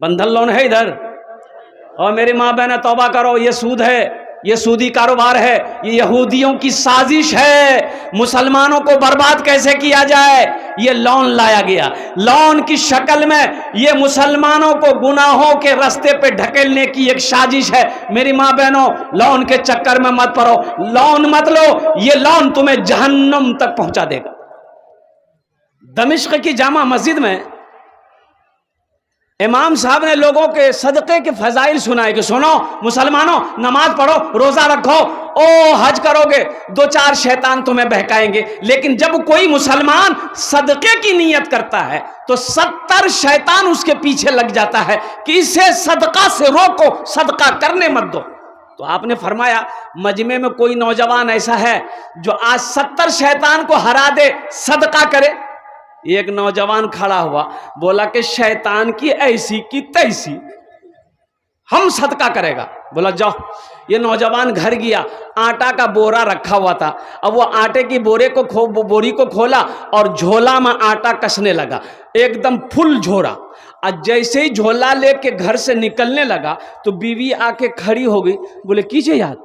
बंधन लोन है इधर। और मेरी माँ बहन तौबा करो, ये सूद है, ये सूदी कारोबार है, ये यहूदियों की साजिश है। मुसलमानों को बर्बाद कैसे किया जाए, ये लोन लाया गया। लोन की शक्ल में ये मुसलमानों को गुनाहों के रास्ते पे ढकेलने की एक साजिश है। मेरी माँ बहनों, लोन के चक्कर में मत पड़ो, लोन मत लो, ये लोन तुम्हें जहन्नम तक पहुंचा देगा। दमिश्क की जामा मस्जिद में इमाम साहब ने लोगों के सदक़े के फजाइल सुनाए कि सुनो मुसलमानों, नमाज पढ़ो, रोजा रखो, ओ हज करोगे, 2-4 शैतान तुम्हें बहकाएंगे। लेकिन जब कोई मुसलमान सदक़े की नीयत करता है तो 70 शैतान उसके पीछे लग जाता है कि इसे सदका से रोको, सदका करने मत दो। तो आपने फरमाया मजमे में कोई नौजवान ऐसा है जो आज 70 शैतान को हरा दे, सदका करे। एक नौजवान खड़ा हुआ, बोला कि शैतान की ऐसी की तैसी, हम सदका करेगा। बोला जाओ। ये नौजवान घर गया, आटा का बोरा रखा हुआ था। अब वो आटे की बोरी को खोला और झोला में आटा कसने लगा, एकदम फुल झोरा। और जैसे ही झोला लेके घर से निकलने लगा तो बीवी आके खड़ी हो गई। बोले कीचे याद?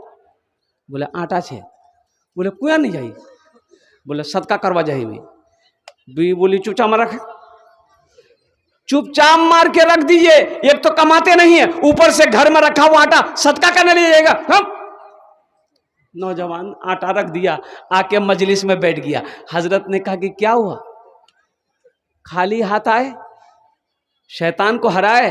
बोले आटा छे। बोले कुया नहीं जाई? बोले सदका करवा जाही में। बीवी बोली चुपचाप मार रख, चुपचाप मार के रख दीजिए, एक तो कमाते नहीं है, ऊपर से घर में रखा हुआ आटा सदका करने ले जाएगा। नौजवान आटा रख दिया, आके मजलिस में बैठ गया। हजरत ने कहा कि क्या हुआ, खाली हाथ आए, शैतान को हराए?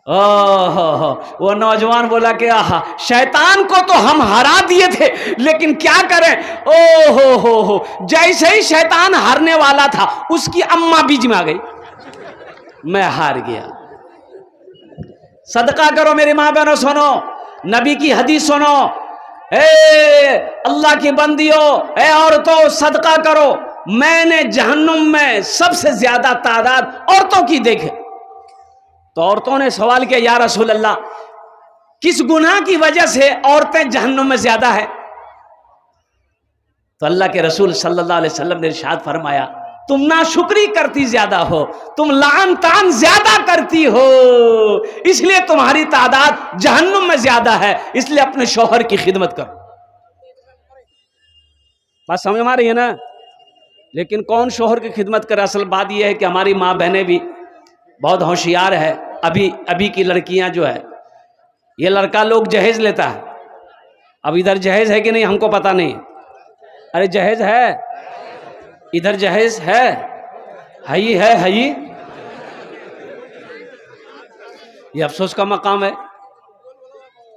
ओहो, वो नौजवान बोला कि आहा, शैतान को तो हम हरा दिए थे, लेकिन क्या करें, ओहो हो, जैसे ही शैतान हारने वाला था उसकी अम्मा बीच में आ गई, मैं हार गया। सदका करो मेरी माँ बहनों, सुनो नबी की हदीस सुनो। अल्लाह की बंदियों, औरतों, सदका करो। मैंने जहन्नुम में सबसे ज्यादा तादाद औरतों की देखे। तो औरतों ने सवाल किया, या रसूल अल्लाह, किस गुनाह की वजह से औरतें जहन्नुम में ज्यादा है? तो अल्लाह के रसूल सल्लल्लाहु अलैहि वसल्लम ने इरशाद फरमाया, तुम नाशुक्री करती ज्यादा हो, तुम लान तान ज्यादा करती हो, इसलिए तुम्हारी तादाद जहन्नुम में ज्यादा है। इसलिए अपने शौहर की खिदमत करो। बात समझ में आ रही है ना? लेकिन कौन शौहर की खिदमत करे? असल बात यह है कि हमारी माँ बहनें भी बहुत होशियार है। अभी की लड़कियां जो है, ये लड़का लोग जहेज लेता है। अब इधर जहेज है कि नहीं हमको पता नहीं। अरे जहेज है, इधर जहेज है, हई है, हई। ये अफसोस का मकाम है,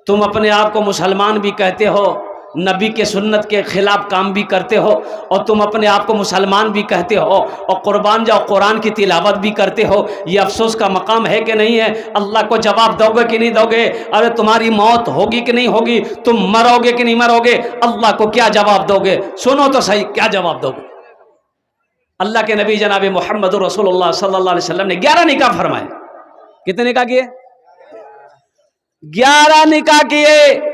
तुम अपने आप को मुसलमान भी कहते हो, नबी के सुन्नत के खिलाफ काम भी करते हो, और तुम अपने आप को मुसलमान भी कहते हो, और कुर्बान जाओ कुरान की तिलावत भी करते हो। ये अफसोस का मकाम है कि नहीं है? अल्लाह को जवाब दोगे कि नहीं दोगे? अरे तुम्हारी मौत होगी कि नहीं होगी? तुम मरोगे कि नहीं मरोगे? अल्लाह को क्या जवाब दोगे? सुनो तो सही, क्या जवाब दोगे? अल्लाह के नबी जनाब मोहम्मद रसूलुल्लाह सल्लल्लाहु अलैहि वसल्लम ने 11 निकाह फरमाए। कितने निकाह किए? 11 निकाह किए।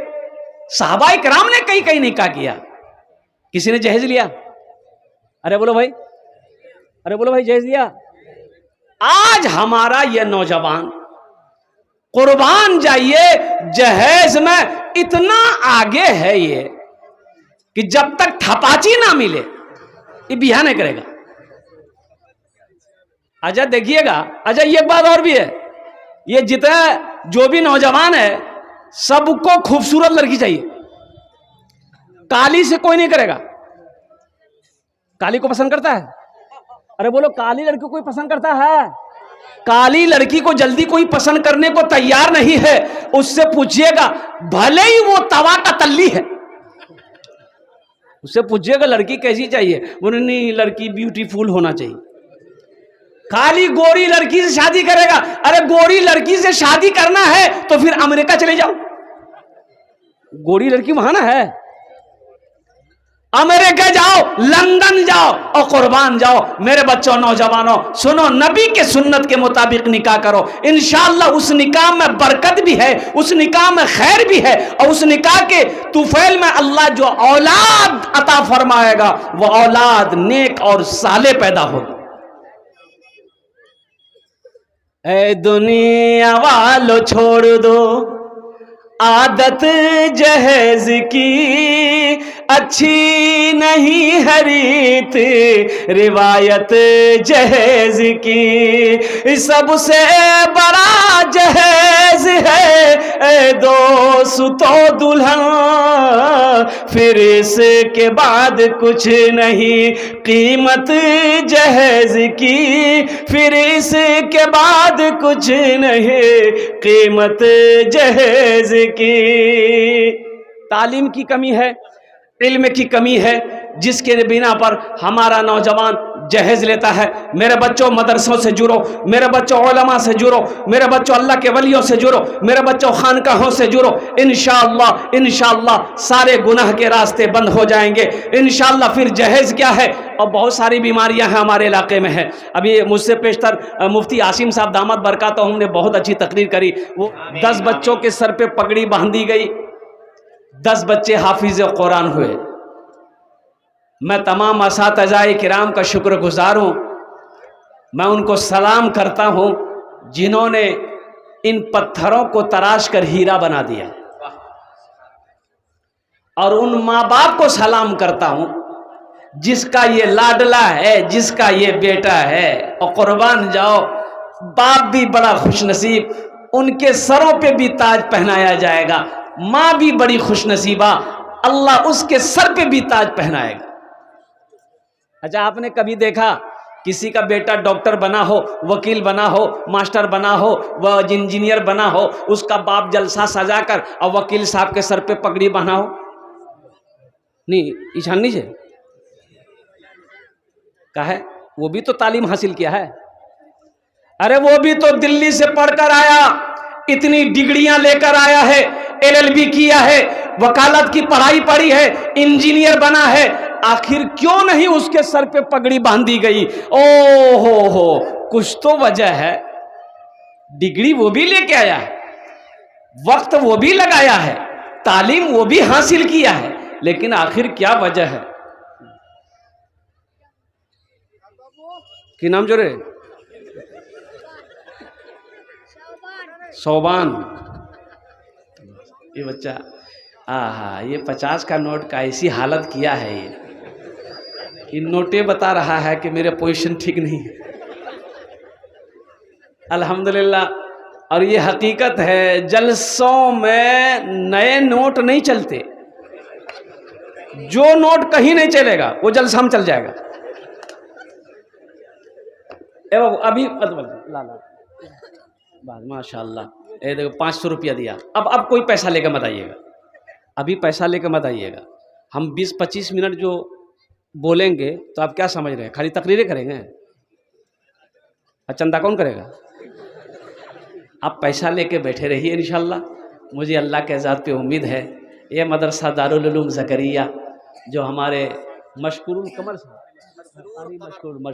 सहाबाए किराम ने कई निकाह किया। किसी ने जहेज लिया? अरे बोलो भाई, अरे बोलो भाई, जहेज लिया? आज हमारा ये नौजवान, कुर्बान जाइए, जहेज में इतना आगे है ये कि जब तक थपाची ना मिले ये बिहा नहीं करेगा। अच्छा देखिएगा, अच्छा ये बात और भी है, ये जितना जो भी नौजवान है सबको खूबसूरत लड़की चाहिए, काली से कोई नहीं करेगा। काली को पसंद करता है? अरे बोलो, काली लड़की को कोई पसंद करता है? काली लड़की को जल्दी कोई पसंद करने को तैयार नहीं है। उससे पूछिएगा, भले ही वो तवा का तल्ली है, उससे पूछिएगा लड़की कैसी चाहिए, बोले नहीं लड़की ब्यूटीफुल होना चाहिए। खाली गोरी लड़की से शादी करेगा? अरे गोरी लड़की से शादी करना है तो फिर अमेरिका चले जाओ, गोरी लड़की वहां ना है। अमेरिका जाओ, लंदन जाओ और कुर्बान जाओ। मेरे बच्चों, नौजवानों, सुनो, नबी के सुन्नत के मुताबिक निकाह करो। इंशाअल्लाह उस निकाह में बरकत भी है, उस निकाह में खैर भी है, और उस निकाह के तुफैल में अल्लाह जो औलाद अता फरमाएगा वो औलाद नेक और साले पैदा होगी। ऐ दुनिया वालों छोड़ दो आदत जहेज की, अच्छी नहीं है रीत रिवायत जहेज की। सबसे बड़ा जहेज है ऐ दोस्तों दुल्हन, फिर इसके बाद कुछ नहीं कीमत जहेज की, फिर इसके बाद कुछ नहीं कीमत जहेज की। तालीम की कमी है, इल्म की कमी है, जिसके बिना पर हमारा नौजवान जहेज लेता है। मेरे बच्चों मदरसों से जुड़ो, मेरे बच्चों उलमा से जुड़ो, मेरे बच्चों अल्लाह के वलियों से जुड़ो, मेरे बच्चों खानकाहों से जुड़ो। इंशाअल्लाह इंशाअल्लाह सारे गुनाह के रास्ते बंद हो जाएंगे इंशाअल्लाह। फिर जहेज क्या है, और बहुत सारी बीमारियां हैं हमारे इलाके में है। अभी मुझसे पेशतर मुफ्ती आसिम साहब दामद बरकातहू ने बहुत अच्छी तकरीर करी। वो 10 बच्चों के सर पे पगड़ी बांधी गई, 10 बच्चे हाफिज कुरान हुए। मैं तमाम असातिज़ाए किराम का शुक्रगुजार हूँ, मैं उनको सलाम करता हूँ जिन्होंने इन पत्थरों को तराश कर हीरा बना दिया, और उन माँ बाप को सलाम करता हूँ जिसका ये लाडला है, जिसका ये बेटा है। और कुर्बान जाओ, बाप भी बड़ा खुशनसीब, उनके सरों पे भी ताज पहनाया जाएगा। माँ भी बड़ी खुशनसीबा, अल्लाह उसके सर पे भी ताज पहनाएगा। अच्छा, आपने कभी देखा किसी का बेटा डॉक्टर बना हो, वकील बना हो, मास्टर बना हो, वह इंजीनियर बना हो, उसका बाप जलसा सजाकर और वकील साहब के सर पे पगड़ी बना हो? नहीं, ईशान नीचे का है, वो भी तो तालीम हासिल किया है। अरे वो भी तो दिल्ली से पढ़कर आया, इतनी डिग्रियां लेकर आया है, LLB किया है, वकालत की पढ़ाई पढ़ी है, इंजीनियर बना है। आखिर क्यों नहीं उसके सर पे पगड़ी बांधी गई? ओ हो, कुछ तो वजह है। डिग्री वो भी लेके आया है, वक्त वो भी लगाया है, तालीम वो भी हासिल किया है, लेकिन आखिर क्या वजह है? कि नाम जो रे सोबान, ये बच्चा, आहा, ये 50 का नोट का ऐसी हालत किया है। ये नोटे बता रहा है कि मेरे पोजीशन ठीक नहीं है। अल्हम्दुलिल्लाह। और ये हकीकत है, जलसों में नए नोट नहीं चलते, जो नोट कहीं नहीं चलेगा वो जलसा में चल जाएगा। एवं अभी लाला बाद माशाल्लाह, ये देखो 500 रुपया दिया। अब कोई पैसा लेकर मत आइएगा, अभी पैसा लेकर मत आइएगा। हम 20-25 मिनट जो बोलेंगे तो आप क्या समझ रहे हैं, खाली तकरीरें करेंगे? चंदा कौन करेगा? आप पैसा लेके बैठे रहिए इंशाल्लाह। मुझे अल्लाह के ज़ात पे उम्मीद है, ये मदरसा दारुल उलूम ज़करिया जो हमारे मशकूर कमर साहब,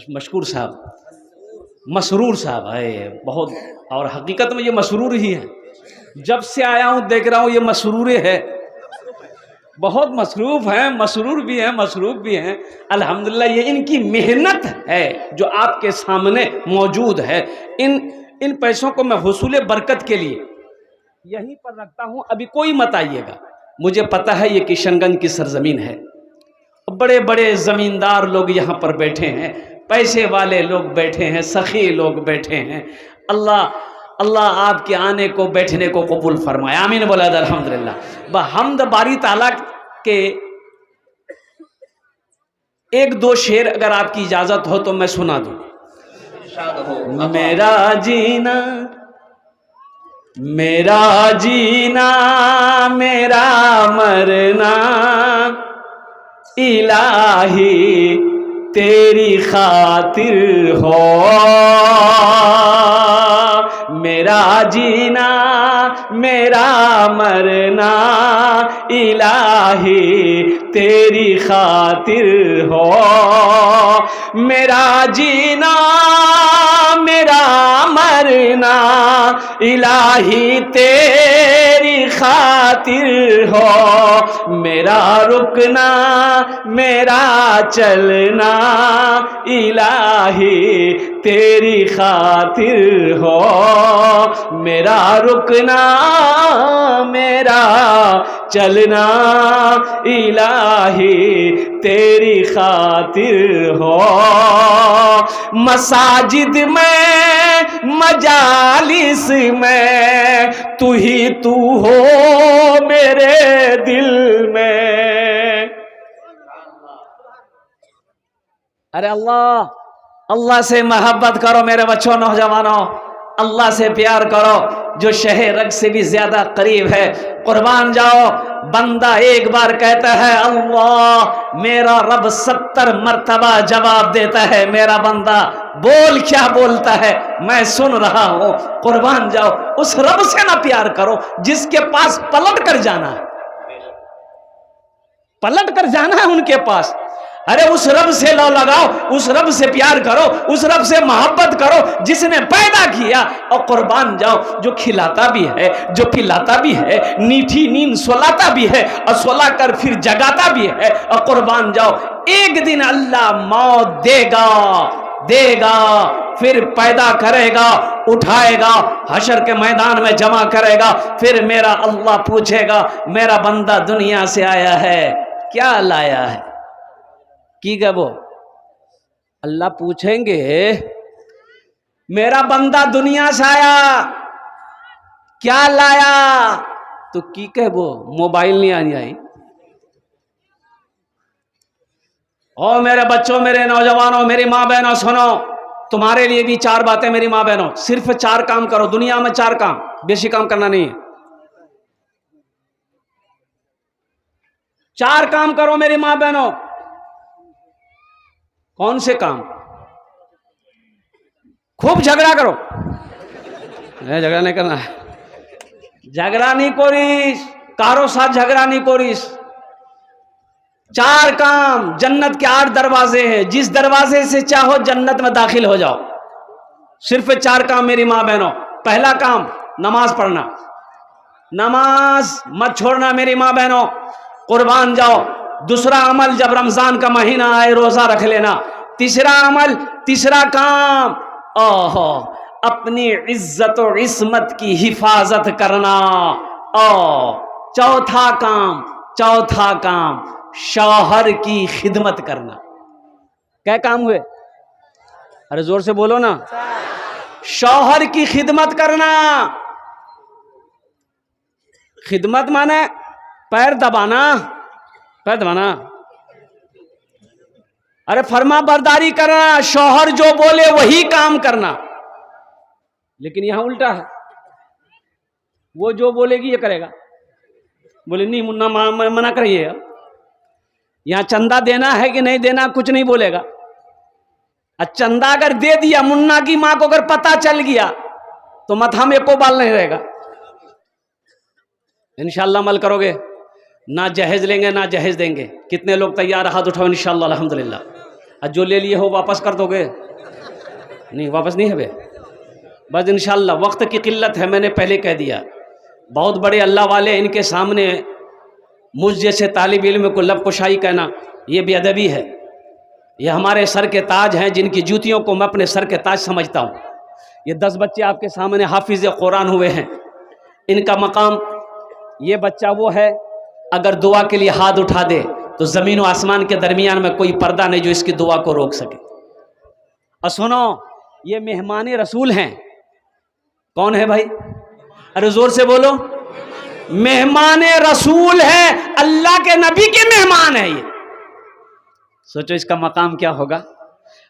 मशकूर साहब, मसरूर साहब है बहुत, और हकीकत में ये मसरूर ही है। जब से आया हूँ देख रहा हूँ ये मसरूरे है, बहुत मसरूफ़ हैं, मसरूर भी हैं, मसरूफ़ भी हैं। अल्हम्दुलिल्लाह, ये इनकी मेहनत है जो आपके सामने मौजूद है। इन पैसों को मैं हुसूल बरकत के लिए यहीं पर रखता हूँ, अभी कोई मत आइएगा। मुझे पता है ये किशनगंज की सरजमीन है, बड़े बड़े ज़मींदार लोग यहाँ पर बैठे हैं, पैसे वाले लोग बैठे हैं, सखी लोग बैठे हैं। अल्लाह आपके आने को बैठने को कबूल फरमाए, आमीन बोला अल्हम्दुलिल्लाह। बहम्द बारी ताला के 1-2 शेर अगर आपकी इजाज़त हो तो मैं सुना दूँ। मेरा जीना मेरा जीना मेरा मरना इलाही तेरी खातिर हो, मेरा जीना मेरा मरना इलाही तेरी खातिर हो, मेरा जीना मेरा मरना इलाही तेरी तेरी खातिर हो, मेरा रुकना मेरा चलना इलाही तेरी खातिर हो, मेरा रुकना मेरा चलना इलाही तेरी खातिर हो। मसाजिद में मजालिस में तू ही तू हो मेरे दिल में। अरे अल्लाह से मोहब्बत करो मेरे बच्चों, नौजवानों, अल्लाह से प्यार करो जो शहे रग से भी ज्यादा करीब है। कुर्बान जाओ, बंदा एक बार कहता है अल्लाह, मेरा रब 70 मर्तबा जवाब देता है। मेरा बंदा बोल क्या बोलता है मैं सुन रहा हूं। कुर्बान जाओ, उस रब से ना प्यार करो जिसके पास पलट कर जाना है, पलट कर जाना है उनके पास। अरे उस रब से लो लगाओ, उस रब से प्यार करो, उस रब से मोहब्बत करो जिसने पैदा किया। और कुर्बान जाओ, जो खिलाता भी है, जो पिलाता भी है, मीठी नींद सुलाता भी है और सुला कर फिर जगाता भी है। और कुर्बान जाओ, एक दिन अल्लाह मौत देगा, फिर पैदा करेगा, उठाएगा, हशर के मैदान में जमा करेगा। फिर मेरा अल्लाह पूछेगा, मेरा बंदा दुनिया से आया है, क्या लाया है? की गबो अल्लाह पूछेंगे, मेरा बंदा दुनिया से आया, क्या लाया? तो की कहबो मोबाइल नहीं आनी आई। ओ मेरे बच्चों, मेरे नौजवानों, मेरी माँ बहनों, सुनो, तुम्हारे लिए भी 4 बातें मेरी माँ बहनों। सिर्फ 4 काम करो दुनिया में, 4 काम, बेशी काम करना नहीं है। 4 काम करो मेरी माँ बहनों। कौन से काम? खूब झगड़ा करो। नहीं, झगड़ा नहीं करना है, झगड़ा नहीं कोरिस, कारो साथ झगड़ा नहीं कोरिस। 4 काम, जन्नत के 8 दरवाजे हैं, जिस दरवाजे से चाहो जन्नत में दाखिल हो जाओ। सिर्फ 4 काम मेरी माँ बहनों। पहला काम नमाज पढ़ना, नमाज मत छोड़ना मेरी माँ बहनों। कुर्बान जाओ। दूसरा अमल, जब रमजान का महीना आए रोजा रख लेना। तीसरा अमल, तीसरा काम, ओहो, अपनी इज्जत और इस्मत की हिफाजत करना। ओ चौथा काम, शौहर की खिदमत करना। क्या काम हुए? अरे जोर से बोलो ना। शौहर की खिदमत करना। खिदमत माने पैर दबाना, पैर दबाना। अरे फरमा बरदारी करना, शौहर जो बोले वही काम करना। लेकिन यहां उल्टा है, वो जो बोलेगी ये करेगा। बोले नहीं मुन्ना मना करिए, यहां चंदा देना है कि नहीं देना कुछ नहीं बोलेगा। चंदा अगर दे दिया, मुन्ना की मां को अगर पता चल गया तो मथा में एको बाल नहीं रहेगा। इंशाल्लाह अमल करोगे, ना जहेज लेंगे ना जहेज देंगे। कितने लोग तैयार? हाथ उठाओ इंशाल्लाह अल्हम्दुलिल्लाह। और जो ले लिए हो वापस कर दोगे? नहीं, वापस नहीं है बे, बस इंशाल्लाह। वक्त की किल्लत है, मैंने पहले कह दिया। बहुत बड़े अल्लाह वाले, इनके सामने मुझ जैसे तालिब इल्म को लब कुशाई कहना ये बेअदबी है। ये हमारे सर के ताज हैं, जिनकी जूतियों को मैं अपने सर के ताज समझता हूँ। ये 10 बच्चे आपके सामने हाफिज कुरान हुए हैं, इनका मकाम, ये बच्चा वो है अगर दुआ के लिए हाथ उठा दे तो ज़मीन और आसमान के दरमियान में कोई पर्दा नहीं जो इसकी दुआ को रोक सके। और सुनो, ये मेहमान रसूल हैं। कौन है भाई? अरे जोर से बोलो। मेहमान रसूल है, अल्लाह के नबी के मेहमान है ये। सोचो इसका मकाम क्या होगा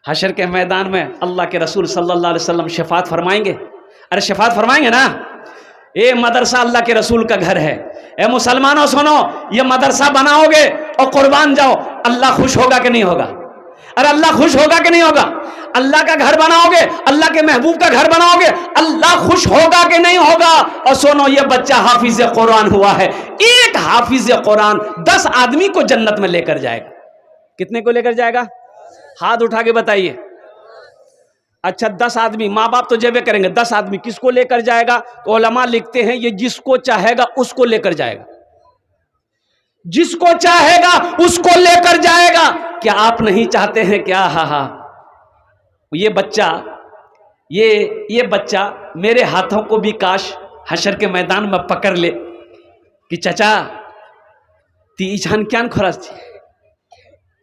हशर के मैदान में। अल्लाह के रसूल सल्लल्लाहु अलैहि वसल्लम शफात फरमाएंगे। अरे शफात फरमाएंगे ना। ये मदरसा अल्लाह के रसूल का घर है। ए मुसलमानों सुनो, ये मदरसा बनाओगे और कुर्बान जाओ, अल्लाह खुश होगा कि नहीं होगा? अरे अल्लाह खुश होगा कि नहीं होगा? अल्लाह का घर बनाओगे, अल्लाह के महबूब का घर बनाओगे, अल्लाह खुश होगा कि नहीं होगा? और सुनो, ये बच्चा हाफिज कुरान हुआ है। एक हाफिज कुरान 10 आदमी को जन्नत में लेकर जाएगा। कितने को लेकर जाएगा? हाथ उठा के बताइए। अच्छा 10 आदमी, माँ बाप तो जेबे करेंगे, 10 आदमी किसको लेकर जाएगा? तो उलमा लिखते हैं ये जिसको चाहेगा उसको लेकर जाएगा, जिसको चाहेगा उसको लेकर जाएगा। क्या आप नहीं चाहते हैं क्या? हा ये बच्चा मेरे हाथों को भी काश हशर के मैदान में पकड़ ले कि चचा ती ईशान क्या खरच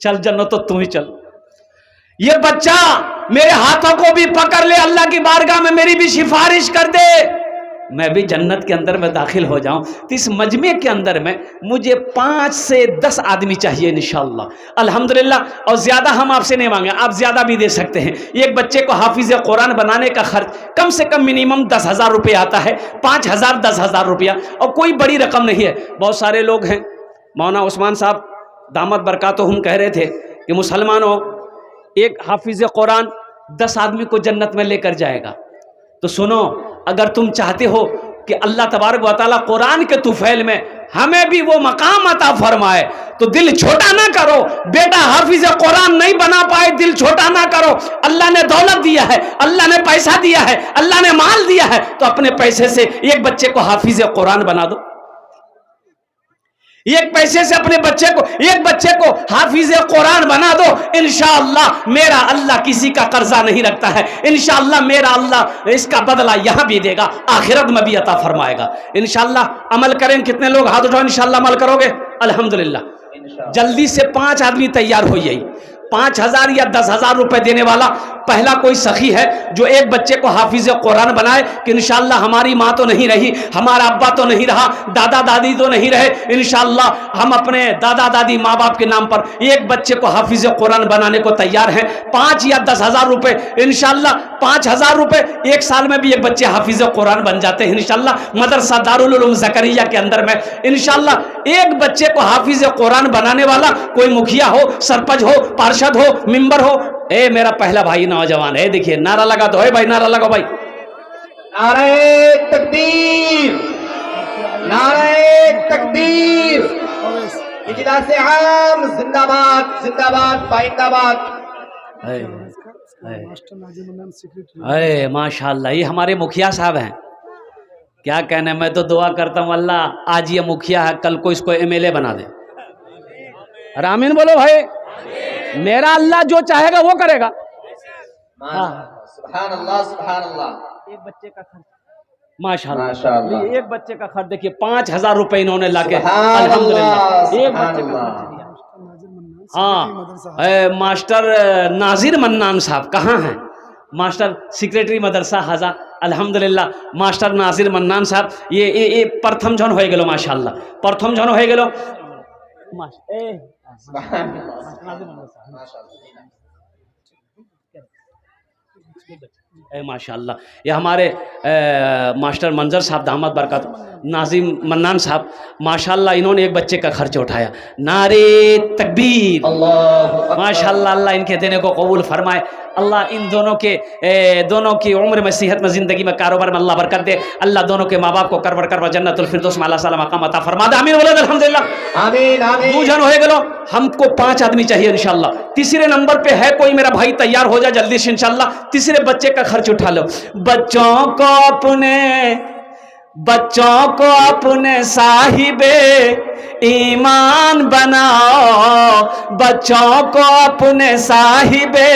चल जन्नत तो तुम ही चल। ये बच्चा मेरे हाथों को भी पकड़ ले, अल्लाह की बारगाह में मेरी भी सिफारिश कर दे, मैं भी जन्नत के अंदर में दाखिल हो जाऊं। तो इस मजमे के अंदर में मुझे 5 से 10 आदमी चाहिए इंशाअल्लाह अल्हम्दुलिल्लाह। और ज्यादा हम आपसे नहीं मांगे, आप ज्यादा भी दे सकते हैं। एक बच्चे को हाफिज कुरान बनाने का खर्च कम से कम मिनिमम 10,000 रुपये आता है, 5,000 10,000 रुपया, और कोई बड़ी रकम नहीं है। बहुत सारे लोग हैं, मौलाना उस्मान साहब दामद बरकातुहुम कह रहे थे कि मुसलमानों एक हाफिज कुरान 10 आदमी को जन्नत में लेकर जाएगा। तो सुनो, अगर तुम चाहते हो कि अल्लाह तबारक व तआला कुरान के तुफैल में हमें भी वो मकाम अता फरमाए, तो दिल छोटा ना करो। बेटा हाफिज कुरान नहीं बना पाए, दिल छोटा ना करो। अल्लाह ने दौलत दिया है, अल्लाह ने पैसा दिया है, अल्लाह ने माल दिया है, तो अपने पैसे से एक बच्चे को हाफिज कुरान बना दो। एक पैसे से अपने एक बच्चे को हाफिज कुरान बना दो। इंशाअल्लाह मेरा अल्लाह किसी का कर्जा नहीं रखता है। इंशाअल्लाह मेरा अल्लाह इसका बदला यहां भी देगा, आखिरत में भी अता फरमाएगा। इंशाअल्लाह अमल करें। कितने लोग हाथ उठाओ, इंशाअल्लाह अमल करोगे? अल्हम्दुलिल्लाह। जल्दी से 5 आदमी तैयार हो जाइए। 5,000 या 10,000 रुपए देने वाला पहला कोई सखी है जो एक बच्चे को हाफिज कुरान बनाए कि इंशाअल्लाह हमारी माँ तो नहीं रही, हमारा अब्बा तो नहीं रहा, दादा दादी तो नहीं रहे, इंशाअल्लाह हम अपने दादा दादी माँ बाप के नाम पर एक बच्चे को हाफिज कुरान बनाने को तैयार हैं। 5 या 10,000 रुपए, इंशाअल्लाह 5,000 रुपए, एक साल में भी एक बच्चे हाफिज कुरान बन जाते हैं इंशाअल्लाह। मदरसा दारुल उलूम ज़करिया के अंदर में इंशाअल्लाह एक बच्चे को हाफिज कुरान बनाने वाला कोई मुखिया हो, सरपंच हो, पार्षद हो, मेंबर हो। ए मेरा पहला भाई नौजवान है, देखिए नारा लगा दो, है भाई नारा लगाओ भाई। नारे तकबीर, नारे तकबीर, इजलासे आम जिंदाबाद जिंदाबाद पाइंदाबाद। अरे माशाल्लाह, ये हमारे मुखिया साहब हैं। क्या कहना है, मैं तो दुआ करता हूँ अल्लाह आज ये मुखिया है, कल को इसको MLA बना दे। अरे आमीन बोलो भाई। मेरा अल्लाह जो चाहेगा वो करेगा। सुभान अल्लाह सुभान अल्लाह। एक बच्चे का खर्च माशाल्लाह, एक बच्चे का खर्च देखिए 5,000 रुपए इन्होंने लाके अल्हम्दुलिल्लाह एक बच्चे का खर्च दिया। हाँ, मास्टर नाजिर मन्नान साहब कहाँ हैं? मास्टर सेक्रेटरी मदरसा हाजा अल्हम्दुलिल्लाह। मास्टर नाजिर मन्नान साहब ये प्रथम जन हो गेलो माशाल्लाह, प्रथम जन हो गेलो। माशाल्लाह, ये हमारे मास्टर मंजर साहब दामद बरकत नाजिम मन्नान साहब माशाल्लाह, इन्होंने एक बच्चे का खर्च उठाया। नारे तकबीर, माशाल्लाह, अल्लाह इनके देने को कबूल फरमाए। अल्लाह इन दोनों की उम्र में, सेहत में, ज़िंदगी में, कारोबार में अल्लाह बरकत दे। अल्लाह दोनों के माँ बाप को करवर करवा जन्नतुल फिरदौस में अल्लाह ताला मकाम अता फरमा दे। आमीन बोलो अल्हम्दुलिल्लाह। आमीन आमीन। 2 जन हो गेलो, हमको 5 आदमी चाहिए इंशाअल्लाह। तीसरे नंबर पे है कोई मेरा भाई, तैयार हो जा जल्दी से इंशाअल्लाह। तीसरे बच्चे का खर्च उठा लो। बच्चों को अपने साहिबे ईमान बनाओ, बच्चों को अपने साहिबे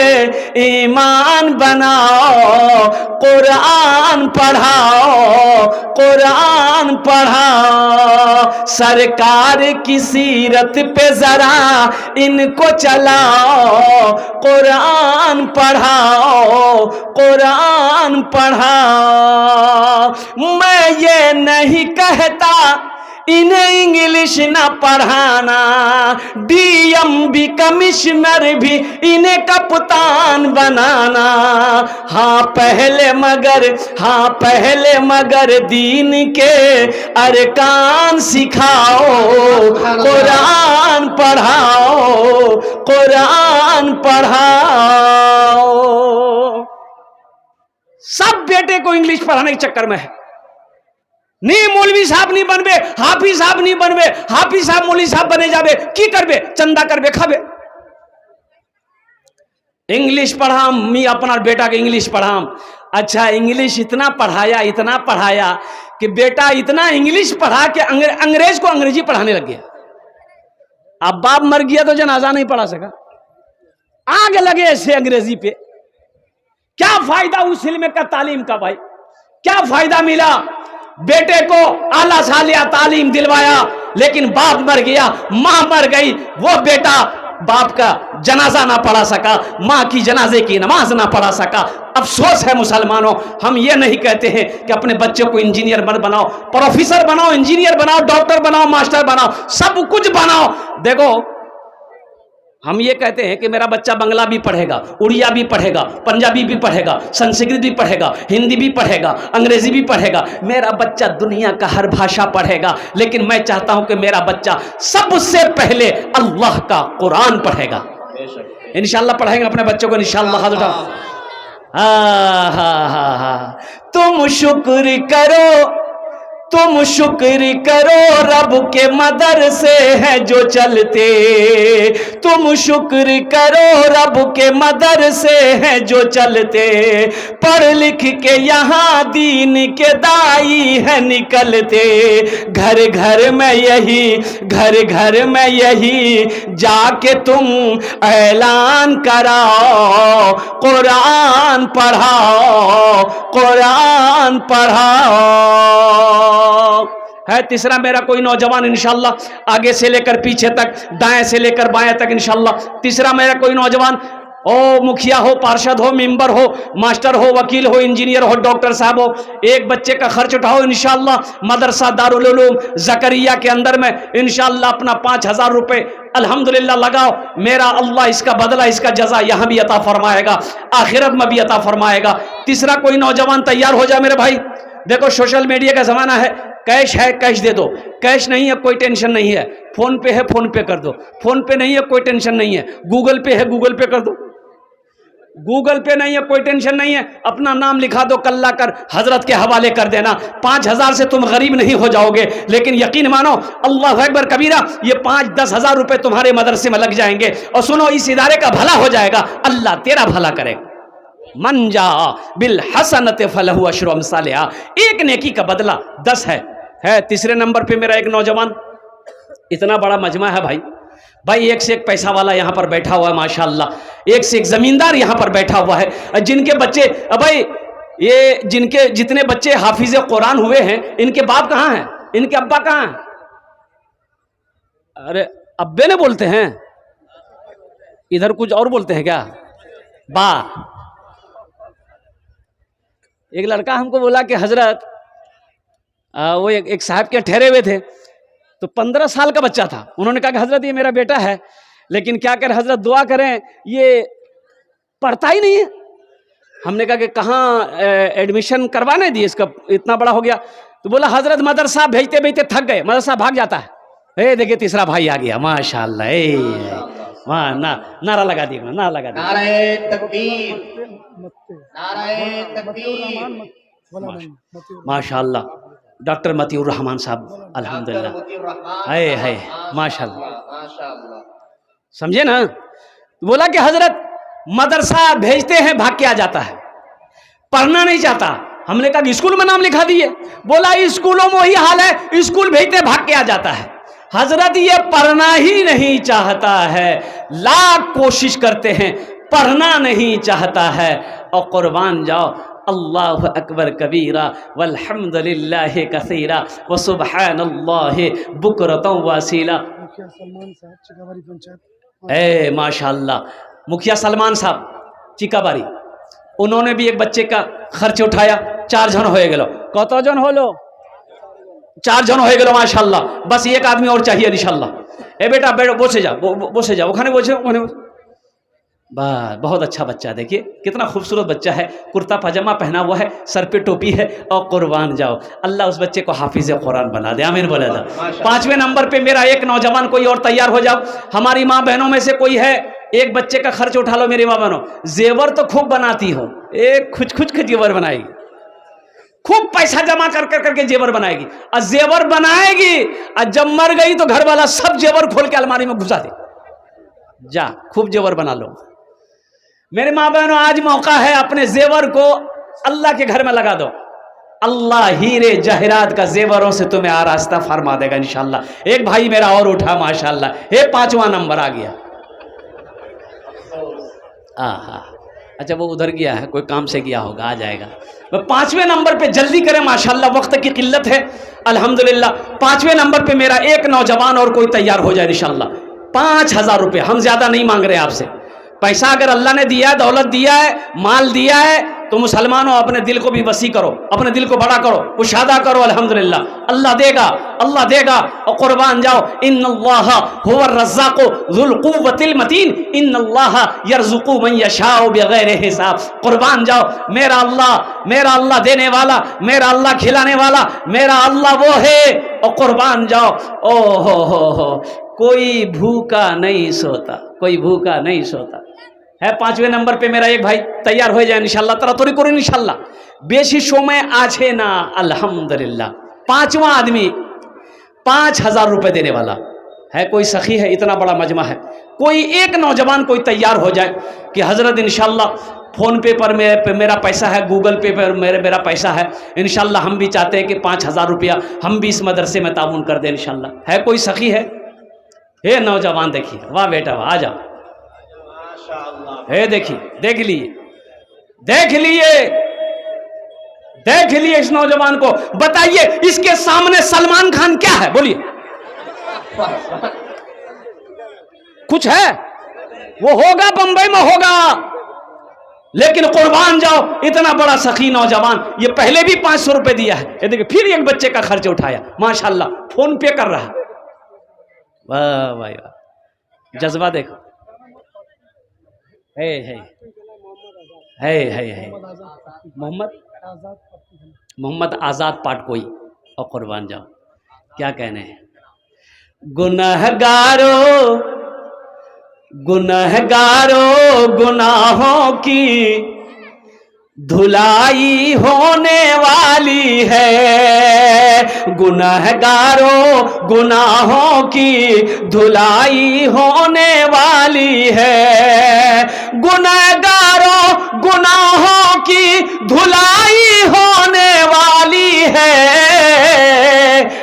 ईमान बनाओ, कुरान पढ़ाओ, कुरान पढ़ाओ, सरकार की सीरत पे जरा इनको चलाओ, कुरान पढ़ाओ, कुरान पढ़ाओ। मैं ये नहीं कहता इन्हें इंग्लिश ना पढ़ाना, DMB कमिश्नर भी इन्हें कप्तान बनाना। हाँ पहले मगर दीन के अरकान सिखाओ, कुरान पढ़ाओ, कुरान पढ़ाओ। सब बेटे को इंग्लिश पढ़ाने के चक्कर में है। नहीं मौलवी साहब नहीं बनबे, हाफिज साहब नहीं बनबे, हाफिज साहब मौलवी साहब बने जाबे, की करबे? चंदा करबे खाबे। इंग्लिश पढ़ाम, मी अपना बेटा के इंग्लिश पढ़ाम। अच्छा, इंग्लिश इतना पढ़ाया कि बेटा इतना इंग्लिश पढ़ा कि अंग्रेज को अंग्रेजी पढ़ाने लग गया। अब बाप मर गया तो जनाजा नहीं पढ़ा सका, आग लगे ऐसे अंग्रेजी पे। क्या फायदा उस इल्म का, तालीम का? भाई क्या फायदा मिला? बेटे को आला सालिया तालीम दिलवाया, लेकिन बाप मर गया, मां मर गई, वो बेटा बाप का जनाजा ना पढ़ा सका, मां की जनाजे की नमाज ना पढ़ा सका। अफसोस है मुसलमानों, हम ये नहीं कहते हैं कि अपने बच्चों को इंजीनियर मत बनाओ, प्रोफेसर बनाओ, इंजीनियर बनाओ, डॉक्टर बनाओ, मास्टर बनाओ, सब कुछ बनाओ। देखो, हम ये कहते हैं कि मेरा बच्चा बंगला भी पढ़ेगा, उड़िया भी पढ़ेगा, पंजाबी भी पढ़ेगा, संस्कृत भी पढ़ेगा, हिंदी भी पढ़ेगा, अंग्रेजी भी पढ़ेगा, मेरा बच्चा दुनिया का हर भाषा पढ़ेगा। लेकिन मैं चाहता हूं कि मेरा बच्चा सबसे पहले अल्लाह का कुरान पढ़ेगा। इंशाअल्लाह पढ़ाएंगे अपने बच्चों को, इंशाअल्लाह। हाथ उठाओ। तुम शुक्र करो, तुम शुक्र करो, रब के मदरसे हैं जो चलते। तुम शुक्र करो, रब के मदरसे हैं जो चलते। पढ़ लिख के यहाँ दीन के दाई है निकलते। घर घर में यही, घर घर में यही, जाके तुम ऐलान कराओ, कुरान पढ़ाओ, कुरान पढ़ाओ। है तीसरा मेरा कोई नौजवान इंशाअल्लाह, आगे से लेकर पीछे तक, दाएं से लेकर बाएं तक इंशाअल्लाह। तीसरा मेरा कोई नौजवान, ओ मुखिया हो, पार्षद हो, मेंबर हो, मास्टर हो, वकील हो, इंजीनियर हो, डॉक्टर साहब हो, एक बच्चे का खर्च उठाओ इंशाअल्लाह। मदरसा दारुल उलूम जकरिया के अंदर में इंशाअल्लाह अपना 5000 रुपए अल्हम्दुलिल्लाह लगाओ। मेरा अल्लाह इसका बदला, इसका जजा यहां भी अता फरमाएगा, आखिरत में भी अता फरमाएगा। तीसरा कोई नौजवान तैयार हो जाए मेरे भाई। देखो, सोशल मीडिया का जमाना है, कैश है कैश दे दो, कैश नहीं है कोई टेंशन नहीं है, फोन पे है फोन पे कर दो, फोन पे नहीं है कोई टेंशन नहीं है, गूगल पे है गूगल पे कर दो, गूगल पे नहीं है कोई टेंशन नहीं है, अपना नाम लिखा दो, कल्ला कर हजरत के हवाले कर देना। 5000 से तुम गरीब नहीं हो जाओगे, लेकिन यकीन मानो अल्लाह अकबर कबीरा, ये 5-10 हजार रुपए तुम्हारे मदरसे में लग जाएंगे। और सुनो, इस इदारे का भला हो जाएगा, अल्लाह तेरा भला करेगा। मन जा बिल हसनत फलहु अशरु अमसालिहा, एक नेकी का बदला 10 है। तीसरे नंबर पे मेरा एक नौजवान, इतना बड़ा मजमा है भाई, एक से एक पैसा वाला यहाँ पर बैठा हुआ है माशाअल्लाह, एक से एक जमींदार यहाँ पर बैठा हुआ है, जिनके बच्चे, भाई ये जिनके जितने बच्चे हाफिज कुरान हुए हैं, इनके बाप कहाँ हैं, इनके अब्बा कहाँ हैं? अरे अब्बे ने बोलते हैं, इधर कुछ और बोलते हैं क्या? बा। एक लड़का हमको बोला कि हजरत, वो एक साहब के ठहरे हुए थे, तो 15 साल का बच्चा था। उन्होंने कहा कि हजरत ये मेरा बेटा है, लेकिन क्या करें हजरत, दुआ करें, ये पढ़ता ही नहीं है। हमने कहा कि कहाँ एडमिशन करवाने दिए, इसका इतना बड़ा हो गया। तो बोला हजरत मदरसा भेजते भेजते थक गए, मदरसा भाग जाता है। देखिए तीसरा भाई आ गया माशाअल्लाह, वहाँ नारा लगा दिया, नारा लगा दिया, नारे तकबीर, नारे तकबीर, माशाअल्लाह। डॉक्टर मतिउर रहमान साहब, अल्हम्दुलिल्लाह, है माशाअल्लाह, समझे ना। बोला कि हजरत मदरसा भेजते हैं, भाग के आ जाता है, पढ़ना नहीं चाहता। हमने कहा कि स्कूल में नाम लिखा दिए। बोला स्कूलों में वही हाल है, स्कूल भेजते भाग के आ जाता है। हजरत ये पढ़ना ही नहीं चाहता है, लाख कोशिश करते हैं, पढ़ना नहीं चाहता है। और कुर्बान जाओ, अल्लाह अकबर कबीरा वल्हम्दुलिल्लाहि कसीरा व सुब्हानल्लाहि बुकरतन वसीला। ए माशाअल्लाह, मुखिया सलमान साहब चिकाबारी, उन्होंने भी एक बच्चे का खर्च उठाया। 4 जन हो गए, कत जन होलो? 4 जन हो गए माशाअल्लाह। बस एक आदमी और चाहिए इंशाअल्लाह। ए बेटा बैठो, बसे जा, बसे जा, ओखाने बसे, ओखाने बसे। वाह, बहुत अच्छा बच्चा, देखिए कितना खूबसूरत बच्चा है, कुर्ता पजामा पहना हुआ है, सर पे टोपी है। और कुर्बान जाओ, अल्लाह उस बच्चे को हाफिज कुरान बना दे, आमीन बोला था। 5वें नंबर पे मेरा एक नौजवान, कोई और तैयार हो जाओ। हमारी माँ बहनों में से कोई है, एक बच्चे का खर्च उठा लो मेरी माँ बहनों। जेवर तो खूब बनाती हो, एक कुछ जेवर बनाएगी, खूब पैसा जमा कर करके जेवर बनाएगी, और जेवर बनाएगी, और जब मर गई तो घर वाला सब जेवर खोल के अलमारी में घुसा दे। जा खूब जेवर बना लो। मेरे माँ बहनों, आज मौका है, अपने जेवर को अल्लाह के घर में लगा दो। अल्लाह हीरे जहरात का जेवरों से तुम्हें आरास्ता फरमा देगा इंशाल्लाह। एक भाई मेरा और उठा माशाल्लाह, ये 5वां नंबर आ गया। हाँ, अच्छा वो उधर गया है, कोई काम से गया होगा, आ जाएगा। मैं 5वें नंबर पे, जल्दी करें माशाल्लाह, वक्त की किल्लत है। अल्हम्दुलिल्लाह 5वें नंबर पे मेरा एक नौजवान और कोई तैयार हो जाए इंशाल्लाह। 5000 रुपये, हम ज्यादा नहीं मांग रहे आपसे। पैसा अगर अल्लाह ने दिया है, दौलत दिया है, माल दिया है, तो मुसलमानों अपने दिल को भी वसी करो, अपने दिल को बड़ा करो, कुशादा करो। अल्हम्दुलिल्लाह अल्लाह देगा, अल्लाह देगा। और कुर्बान जाओ, इन्नल्लाह हुवर रज़्ज़ाक़ु ज़ुल क़ुव्वतिल मतीन, इन्नल्लाह यर्ज़ुक़ु मन यशाअ बिग़ैरि हिसाब। कुर्बान जाओ, मेरा अल्लाह देने वाला, मेरा अल्लाह खिलाने वाला, मेरा अल्लाह वो है। और कुर्बान जाओ, ओ हो, कोई भूखा नहीं सोता, कोई भूखा नहीं सोता है। 5वें नंबर पे मेरा एक भाई तैयार हो जाए इंशाल्लाह, तरातरी करो इंशाल्लाह। बेशी समय आछे ना, अल्हम्दुलिल्लाह। 5वां आदमी 5000 रुपए देने वाला है। कोई सखी है, इतना बड़ा मजमा है, कोई एक नौजवान कोई तैयार हो जाए कि हजरत इंशाल्लाह फोन पे पर मेरा पैसा है, गूगल पे पर मेरा पैसा है, इंशाल्लाह हम भी चाहते हैं कि 5000 रुपया हम भी इस मदरसे में ताउन कर दें इंशाल्लाह। है कोई सखी है? हे नौजवान देखिए, वाह बेटा वाह, आ जाओ। हे देखिए, देख लिए इस नौजवान को। बताइए इसके सामने सलमान खान क्या है? बोलिए, कुछ है? वो होगा बंबई में होगा, लेकिन कुर्बान जाओ, इतना बड़ा सखी नौजवान, ये पहले भी 500 रुपए दिया है। ये देखिए, फिर एक बच्चे का खर्च उठाया माशाल्लाह, फोन पे कर रहा। वाह वाह वाह, जज्बा देखो। है मोहम्मद आजाद पाट कोई। और कुर्बान जाओ, क्या कहने हैं। गुनहगारों गुनाहों की धुलाई होने वाली है। गुनहगारों गुनाहों की धुलाई होने वाली है। गुनहगारों गुनाहों की धुलाई होने वाली है।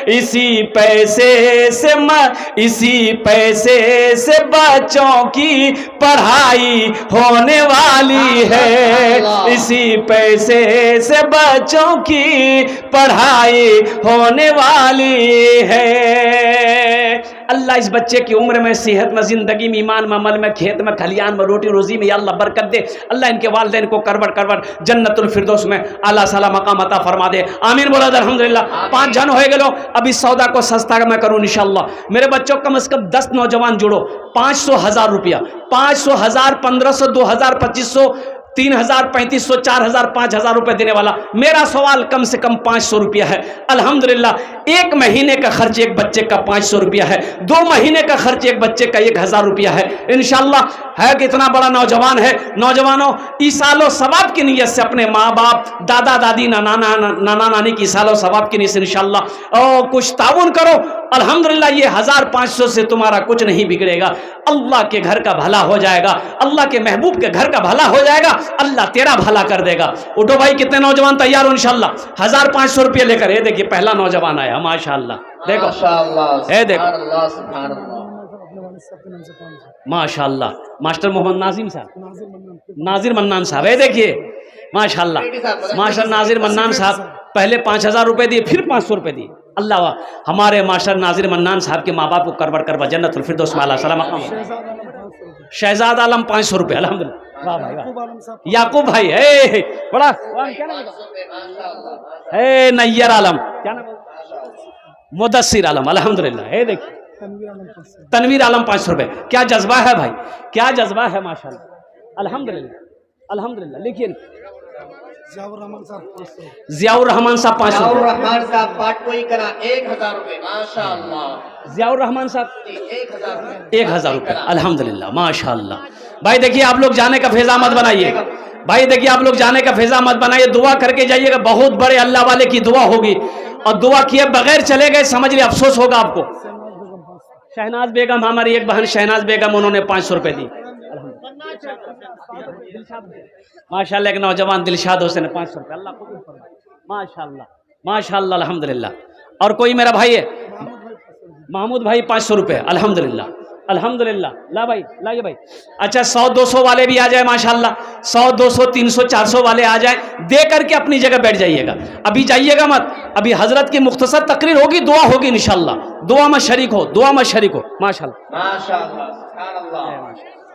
इसी पैसे से बच्चों की पढ़ाई होने वाली है। इसी पैसे से बच्चों की पढ़ाई होने वाली है। अल्लाह इस बच्चे की उम्र में, सेहत में, जिंदगी में, ईमान में, अमल में, खेत में, खलियान में, रोटी रोजी में अल्लाह बरकत दे। अल्लाह इनके वालिदैन को करवट जन्नतुल फिरदौस में आला साला मकाम अता फरमा दे। आमीन बोला अल्हम्दुलिल्लाह। 5 जन हो गए। अब इस सौदा को सस्ता मैं करूँ इंशाअल्लाह। मेरे बच्चों कम से कम 10 नौजवान जुड़ो। 500 1000 रुपया, 500 1000 1500 2000 2500 3000 3500 4000 5000 रुपए देने वाला। मेरा सवाल कम से कम 500 रुपया है। अल्हम्दुलिल्लाह 1 महीने का खर्च एक बच्चे का 500 रुपया है। 2 महीने का खर्च एक बच्चे का 1000 रुपया है इंशाल्लाह। है कितना बड़ा नौजवान है। नौजवानों, ईसालो सवाब की नीयत से अपने माँ बाप, दादा दादी, नाना नानी की ईसालो सवाब की नीयत से इंशाल्लाह और कुछ ताउन करो। अल्हम्दुलिल्लाह ये 1500 से तुम्हारा कुछ नहीं बिगड़ेगा। अल्लाह के घर का भला हो जाएगा, अल्लाह के महबूब के घर का भला हो जाएगा, अल्लाह तेरा भला कर देगा। उठो भाई, कितने नौजवान तैयार हो इंशाल्लाह? 1500 रुपये लेकर। ये देखिए पहला नौजवान आया माशाल्लाह। देखो माशाल्लाह, मास्टर मोहम्मद नाजिर मन्नान साहब। ये देखिए माशाल्लाह, मास्टर नाजिर मन्नान साहब पहले 5000 रुपए दिए, फिर 500 रुपए दिए। अल्लाह वाह, हमारे मास्टर नाजिर मन्नान साहब के माँ बाप को करवा जन्नतुल फिरदौस में आला सलाम। शहजाद आलम 500 रुपये। अल्हम्दुलिल्लाह, वाह भाई, याकूब भाई है बड़ा, है नैयर आलम, क्या नाम, मुदस्सिर आलम। अल्हम्दुलिल्लाह। ये देखिए तनवीर आलम 500 रुपये। क्या जज्बा है भाई, क्या जज्बा है माशाल्लाह। अल्हम्दुलिल्लाह अल्हम्दुलिल्लाह। लिखिए जियाउर रहमान साहब 500 रुपये। 1000 रुपये माशाल्लाह। जियाउर रहमान साहब 1000 रुपये। अल्हम्दुलिल्लाह माशाल्लाह। भाई देखिए, आप लोग जाने का फेजा मत बनाइए। भाई देखिए, आप लोग जाने का फेजा मत बनाइए, दुआ करके जाइएगा। बहुत बड़े अल्लाह वाले की दुआ होगी, और दुआ किए बगैर चले गए समझ लिए अफसोस होगा आपको। शहनाज बेगम, हमारी एक बहन शहनाज बेगम, उन्होंने 500 रुपये दी। माशाल्लाह एक नौजवान दिलशाद हुसैन 500 रुपये, अल्लाह कबूल फरमाए। माशाल्लाह माशाल्लाह अल्हम्दुलिल्लाह। और कोई मेरा भाई है महमूद भाई 500 रुपये, अल्हम्दुलिल्लाह अल्हम्दुलिल्लाह। ला भाई लाइए भाई। अच्छा 100-200 वाले भी आ जाए माशाल्लाह, 100-200 300-400 वाले आ जाए, दे करके अपनी जगह बैठ जाइएगा, अभी जाइएगा मत। अभी हजरत की मुख्तसर तकरीर होगी, दुआ होगी इंशाल्लाह, दुआ में शरीक हो, दुआ में शरीक हो। माशाल्लाह माशाअल्लाह, सुभान अल्लाह।